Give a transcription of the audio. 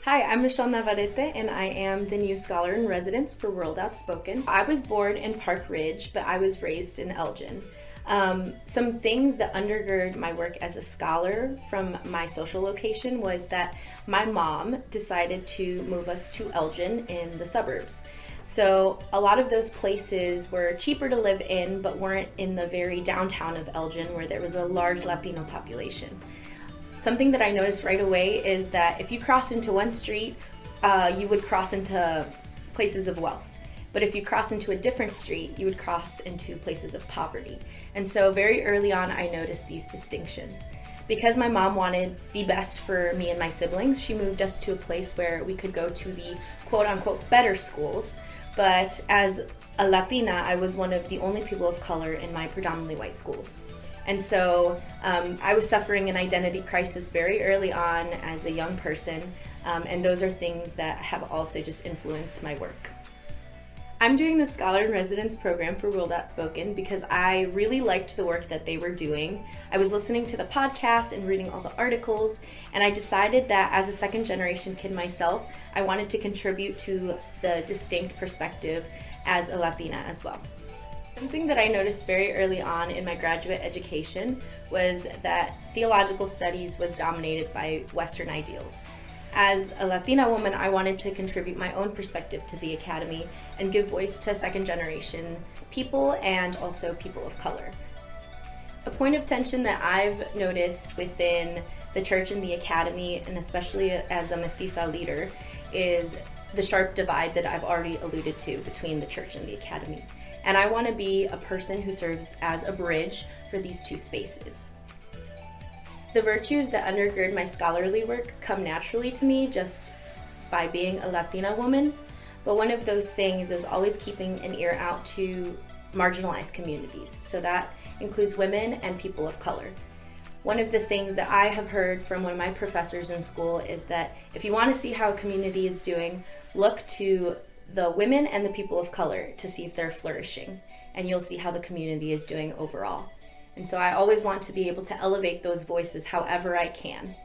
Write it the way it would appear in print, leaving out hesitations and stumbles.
Hi, I'm Michelle Navarrete, and I am the new scholar in residence for World Outspoken. I was born in Park Ridge, but I was raised in Elgin. Some things that undergird my work as a scholar from my social location was that my mom decided to move us to Elgin in the suburbs. So a lot of those places were cheaper to live in, but weren't in the very downtown of Elgin where there was a large Latino population. Something that I noticed right away is that if you cross into one street, you would cross into places of wealth. But if you cross into a different street, you would cross into places of poverty. And so very early on, I noticed these distinctions. Because my mom wanted the best for me and my siblings, she moved us to a place where we could go to the quote-unquote better schools. But as a Latina, I was one of the only people of color in my predominantly white schools. And so I was suffering an identity crisis very early on as a young person, and those are things that have also just influenced my work. I'm doing the Scholar in Residence program for World Outspoken because I really liked the work that they were doing. I was listening to the podcast and reading all the articles, and I decided that as a second generation kid myself, I wanted to contribute to the distinct perspective as a Latina as well. Something that I noticed very early on in my graduate education was that theological studies was dominated by Western ideals. As a Latina woman, I wanted to contribute my own perspective to the academy and give voice to second generation people and also people of color. A point of tension that I've noticed within the church and the academy, and especially as a mestiza leader, is the sharp divide that I've already alluded to between the church and the academy. And I want to be a person who serves as a bridge for these two spaces. The virtues that undergird my scholarly work come naturally to me just by being a Latina woman, but one of those things is always keeping an ear out to marginalized communities. So that includes women and people of color. One of the things that I have heard from one of my professors in school is that if you want to see how a community is doing, look to the women and the people of color to see if they're flourishing, and you'll see how the community is doing overall. And so I always want to be able to elevate those voices however I can.